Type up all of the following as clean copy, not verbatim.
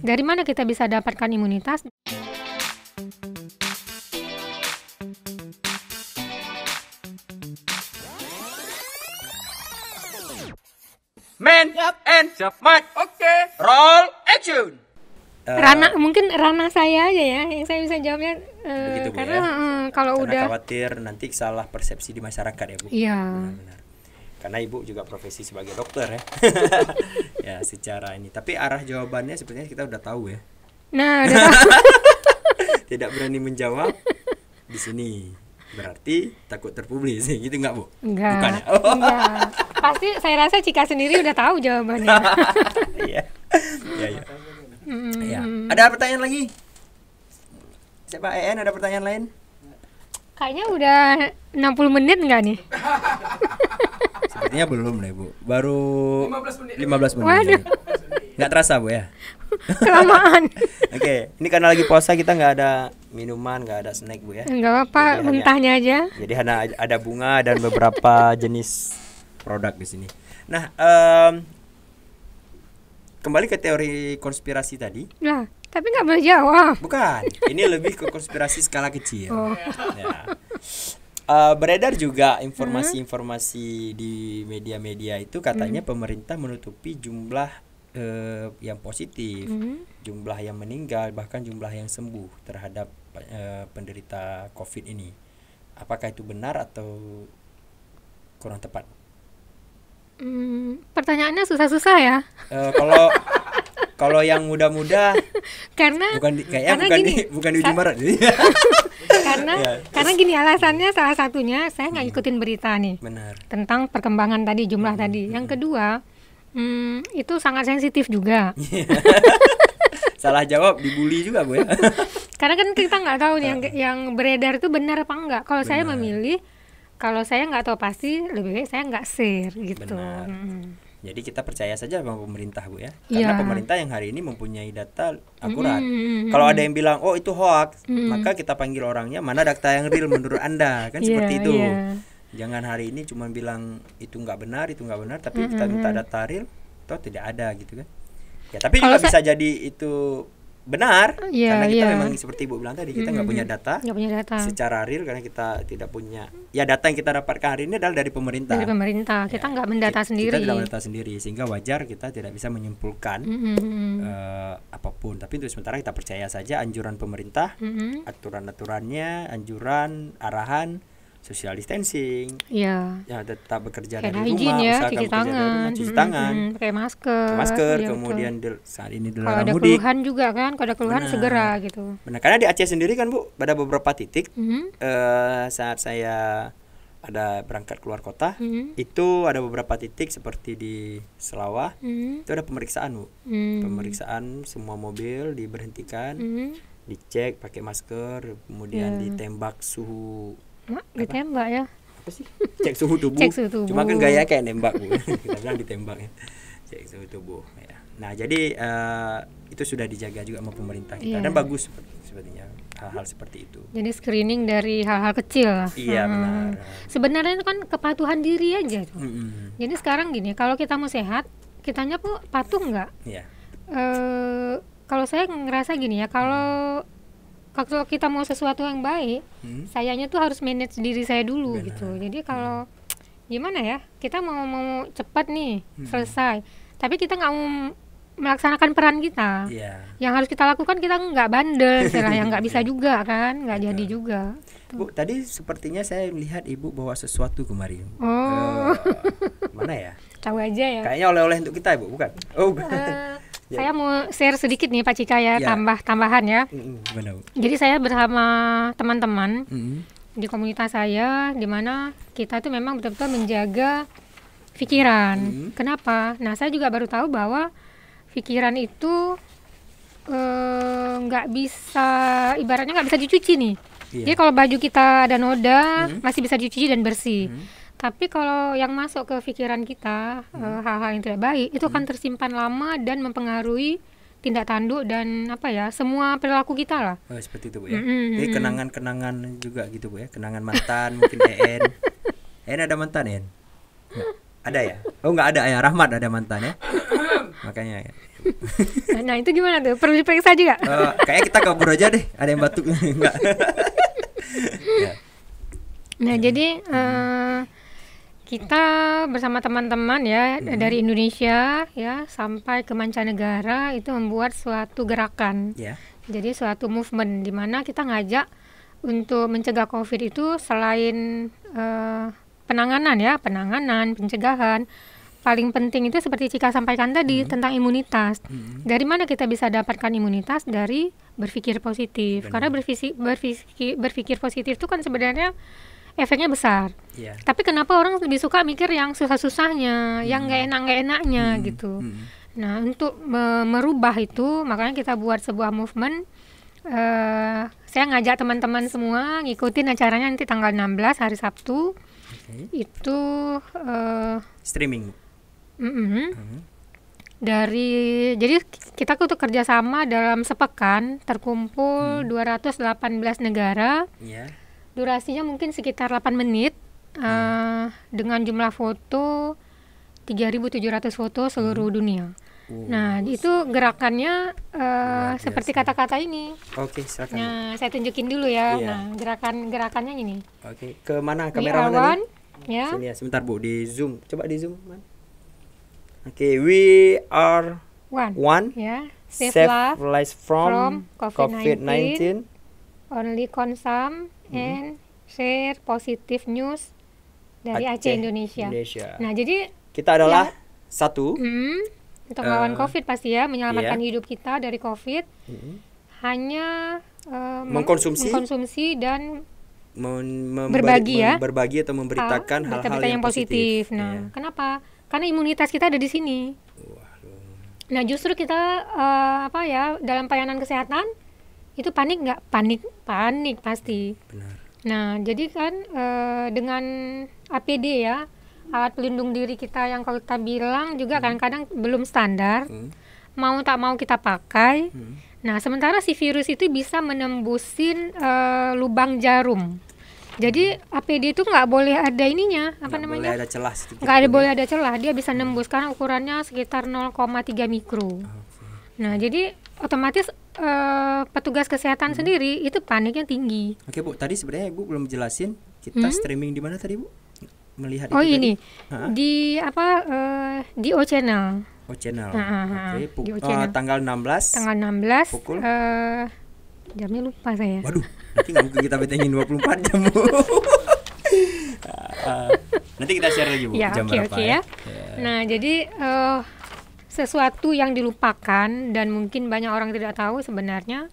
Dari mana kita bisa dapatkan imunitas? Man and Mic. Oke. Roll action. Mungkin ranah saya aja ya yang saya bisa jawabnya, Begitu, Bu, karena ya? kalau Karena udah khawatir nanti salah persepsi di masyarakat ya, Bu. iya. Benar-benar. Karena Ibu juga profesi sebagai dokter ya. Ya, secara ini. Tapi arah jawabannya sebenarnya kita udah tahu ya. Nah, udah tahu. Tidak berani menjawab di sini. Berarti takut terpublis gitu enggak, Bu? Enggak. Bukan ya? Oh. Enggak. Pasti saya rasa Cika sendiri udah tahu jawabannya. Iya. Iya, iya. Ya. Ada pertanyaan lagi? Siapa EN ada pertanyaan lain? Kayaknya udah 60 menit enggak nih? Sepertinya belum deh, Bu. Baru 15 menit. Waduh. Nggak terasa, Bu ya? Kelamaan. Oke, ini karena lagi puasa kita nggak ada minuman, nggak ada snack, Bu ya. Enggak apa-apa, Jadi mentahnya aja. Jadi hanya ada bunga dan beberapa jenis produk di sini. Nah, kembali ke teori konspirasi tadi. Lah, tapi nggak boleh jawab. Bukan, ini lebih ke konspirasi skala kecil. Oh. Ya. Beredar juga informasi-informasi di media-media itu katanya pemerintah menutupi jumlah yang positif, jumlah yang meninggal, bahkan jumlah yang sembuh terhadap penderita COVID ini. Apakah itu benar atau kurang tepat? Pertanyaannya susah-susah ya. Kalau yang muda-muda Karena kayaknya bukan di Ujung Barat. karena gini alasannya, salah satunya saya nggak ikutin berita nih Benar. tentang perkembangan tadi, jumlah tadi. Yang kedua, itu sangat sensitif juga. Salah jawab dibully juga, Bu ya. Karena kan kita nggak tahu nih yang beredar itu benar apa enggak. Kalau saya memilih, kalau saya nggak tahu pasti, lebih baik saya nggak share gitu. Benar. Jadi kita percaya saja sama pemerintah, Bu ya. Karena pemerintah yang hari ini mempunyai data akurat. Kalau ada yang bilang, "Oh, itu hoax," maka kita panggil orangnya, "Mana data yang real menurut Anda?" Kan seperti itu. Jangan hari ini cuma bilang itu nggak benar, tapi kita minta data real, toh tidak ada gitu kan. Ya, tapi juga bisa jadi itu benar, karena kita memang seperti Ibu bilang tadi, kita nggak punya data secara real, karena kita tidak punya, ya data yang kita dapatkan hari ini adalah dari pemerintah. Kita nggak mendata sendiri. Kita tidak mendata sendiri, sehingga wajar kita tidak bisa menyimpulkan apapun. Tapi untuk sementara kita percaya saja anjuran pemerintah, aturan-aturannya, anjuran, arahan, social distancing, ya tetap bekerja dari rumah, cuci tangan, pakai masker, kemudian saat ini kalau ada mudik. keluhan juga kan, kalau ada keluhan segera gitu. Benar, karena di Aceh sendiri kan, Bu, pada beberapa titik saat saya ada berangkat keluar kota, itu ada beberapa titik seperti di Selawah, itu ada pemeriksaan, Bu, pemeriksaan semua mobil diberhentikan, dicek pakai masker, kemudian ditembak suhu. Ditembak ya? Apa sih? Cek suhu tubuh. Cuma kan gaya kayak nembak, Bu. Kita bilang ditembak ya. Cek suhu tubuh ya. Nah, jadi itu sudah dijaga juga sama pemerintah kita, dan bagus sepertinya hal-hal seperti itu. Jadi screening dari hal-hal kecil lah. Iya, benar. Sebenarnya itu kan kepatuhan diri aja tuh. Jadi sekarang gini, kalau kita mau sehat, kitanya kok patuh nggak? Iya. Kalau saya ngerasa gini ya, kalau kita mau sesuatu yang baik, sayanya tuh harus manage diri saya dulu. Benar. Gitu. Jadi kalau gimana ya, kita mau cepat nih selesai, tapi kita nggak mau melaksanakan peran kita. Yang harus kita lakukan, kita nggak bandel, yang nggak bisa juga kan, nggak jadi juga. Bu, tadi sepertinya saya melihat Ibu bawa sesuatu kemarin. Mana ya? Tahu aja ya. Kayaknya oleh-oleh untuk kita, Ibu, bukan? Oh, bukan. Saya mau share sedikit nih Pak Cika ya, tambahan ya. Benar. Jadi saya bersama teman-teman di komunitas saya, di mana kita tuh memang betul-betul menjaga pikiran. Kenapa? Nah, saya juga baru tahu bahwa pikiran itu nggak bisa, ibaratnya nggak bisa dicuci nih. Jadi kalau baju kita ada noda, masih bisa dicuci dan bersih. Tapi kalau yang masuk ke pikiran kita, hal-hal yang tidak baik, itu akan tersimpan lama dan mempengaruhi tindak tanduk dan semua perilaku kita lah. Oh, seperti itu, Bu ya. Jadi kenangan-kenangan juga gitu, Bu ya. Kenangan mantan mungkin EN. EN ada mantan, EN? Ada ya? Oh, nggak ada ya. Rahmat ada mantan ya? Makanya. Nah, itu gimana tuh? Perlu diperiksa juga? Kayak kita kabur aja deh. Ada yang batuk enggak? Ya. Nah, jadi kita bersama teman-teman ya dari Indonesia ya sampai ke mancanegara itu membuat suatu gerakan. Ya. Jadi suatu movement di mana kita ngajak untuk mencegah COVID itu selain penanganan, pencegahan, paling penting itu seperti Cika sampaikan tadi tentang imunitas. Dari mana kita bisa dapatkan imunitas? Dari berpikir positif. Karena berpikir positif itu kan sebenarnya efeknya besar. Tapi kenapa orang lebih suka mikir yang susah-susahnya, yang nggak enaknya gitu. Nah, untuk merubah itu, makanya kita buat sebuah movement. Saya ngajak teman-teman semua ngikutin acaranya nanti tanggal 16 hari Sabtu. Itu streaming. Jadi kita tuh kerjasama dalam sepekan terkumpul 218 negara. Durasinya mungkin sekitar 8 menit dengan jumlah foto 3.700 foto seluruh dunia. Nah, itu gerakannya seperti kata-kata ini. Oke, silakan. Nah, saya tunjukin dulu ya. Nah, gerakannya ini. Oke, ke mana kamera mana nih? Ya. Sini ya, sebentar Bu, di zoom. Coba di zoom, Man. Oke, we are one. Ya. Save lives from COVID-19. Only consume and share positive news dari Aceh Indonesia. Nah, jadi kita adalah satu untuk melawan COVID pasti ya, menyelamatkan hidup kita dari COVID. Hanya mengkonsumsi dan berbagi atau memberitakan hal-hal yang positif. Nah, kenapa? Karena imunitas kita ada di sini. Nah, justru kita dalam pelayanan kesehatan itu panik nggak? Panik pasti. Benar. Nah, jadi kan dengan APD ya, alat pelindung diri kita yang kalau kita bilang juga kadang-kadang belum standar. Mau tak mau kita pakai. Nah, sementara si virus itu bisa menembusin lubang jarum. Jadi APD itu nggak boleh ada ininya, boleh ada celah. Boleh ada celah, dia bisa nembus karena ukurannya sekitar 0,3 mikro. Nah, jadi otomatis petugas kesehatan sendiri itu paniknya tinggi. Oke Bu, tadi sebenarnya Ibu belum jelasin kita streaming di mana tadi Bu? Melihat itu ini tadi? Di O Channel. O Channel. Di O Channel. Tanggal 16. Tanggal 16. Pukul? Jamnya lupa saya. Waduh, nanti nggak mungkin kita betengin 24 jam Bu. Nanti kita share lagi Bu jam berapa ya. Nah, jadi sesuatu yang dilupakan dan mungkin banyak orang tidak tahu sebenarnya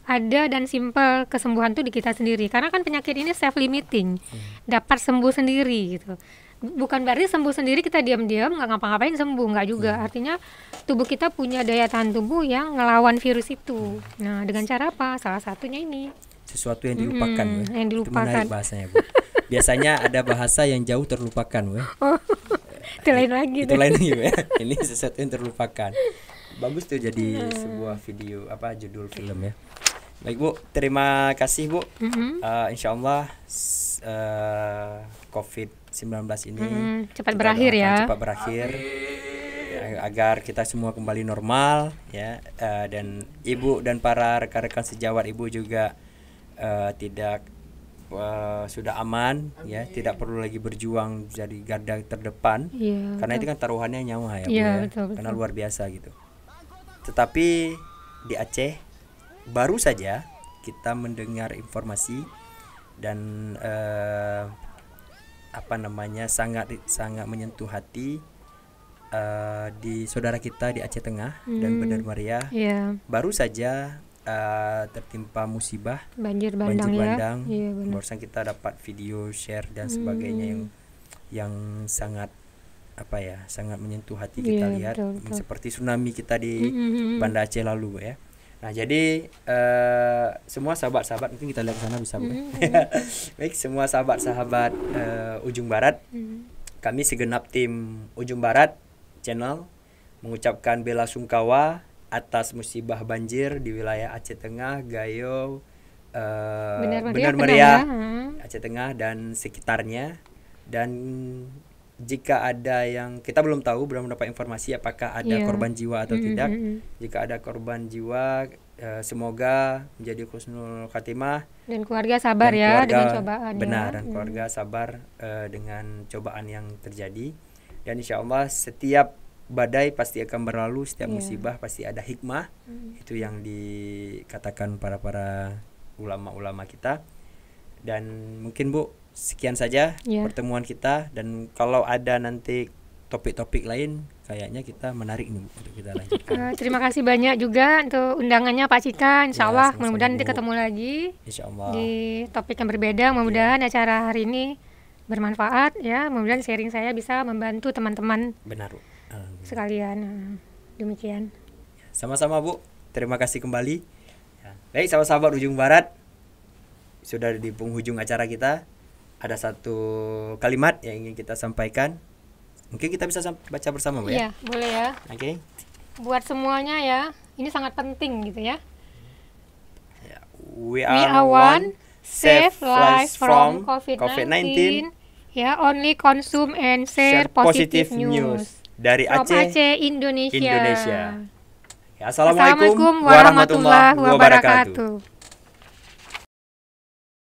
ada dan simple kesembuhan tuh di kita sendiri. Karena kan penyakit ini self limiting, dapat sembuh sendiri gitu. Bukan berarti sembuh sendiri kita diam-diam nggak ngapa-ngapain sembuh, nggak juga. Artinya tubuh kita punya daya tahan tubuh yang ngelawan virus itu. Nah, dengan cara apa? Salah satunya ini. Sesuatu yang dilupakan, yang dilupakan. Itu menarik bahasanya Bu. Biasanya ada bahasa yang jauh terlupakan, Bu. Itu lain lagi. Itu lain lagi ya. Ini sesuatu yang terlupakan. Bagus tuh jadi sebuah video judul film ya. Baik Bu, terima kasih Bu. Insyaallah COVID-19 ini cepat berakhir ya. Cepat berakhir agar kita semua kembali normal ya, dan Ibu dan para rekan-rekan sejawat Ibu juga tidak sudah aman ya, tidak perlu lagi berjuang jadi garda terdepan karena itu kan taruhannya nyawa ya Bu ya. Betul. Karena luar biasa gitu. Tetapi di Aceh baru saja kita mendengar informasi dan sangat menyentuh hati di saudara kita di Aceh Tengah dan Bandar Maria. Baru saja tertimpa musibah banjir bandang. Barusan kita dapat video share dan sebagainya yang sangat sangat menyentuh hati kita lihat. Betul. Seperti tsunami kita di Banda Aceh lalu ya. Nah, jadi semua sahabat-sahabat mungkin kita lihat ke sana bisa Bu. Baik, semua sahabat-sahabat Ujung Barat, kami segenap tim Ujung Barat channel mengucapkan bela sungkawa atas musibah banjir di wilayah Aceh Tengah, Gayo, Bandar Maria, Aceh Tengah dan sekitarnya, dan jika ada yang kita belum tahu, belum dapat informasi apakah ada korban jiwa atau tidak. Jika ada korban jiwa, semoga menjadi husnul khatimah dan keluarga sabar ya dengan cobaan. Benar, dan keluarga sabar dengan cobaan yang terjadi. Dan insya Allah setiap badai pasti akan berlalu, setiap musibah pasti ada hikmah. Itu yang dikatakan para ulama-ulama kita. Dan mungkin Bu, sekian saja pertemuan kita, dan kalau ada nanti topik-topik lain kayaknya kita menarik nih untuk kita lanjutkan. Terima kasih banyak juga untuk undangannya Pak Cika. Insya Allah mudah-mudahan nanti ketemu lagi di topik yang berbeda. Mudah-mudahan acara hari ini bermanfaat ya. Mudah-mudahan sharing saya bisa membantu teman-teman sekalian. Demikian. Sama-sama Bu, terima kasih kembali. Baik sahabat Ujung Barat, sudah di penghujung acara kita. Ada satu kalimat yang ingin kita sampaikan. Mungkin kita bisa baca bersama, Bu ya? Iya, boleh ya. Oke. Buat semuanya ya, ini sangat penting gitu ya. We are one, save lives from COVID-19. Ya, only consume and share positive news. Dari Aceh, Indonesia. Ya, Assalamualaikum warahmatullahi wabarakatuh.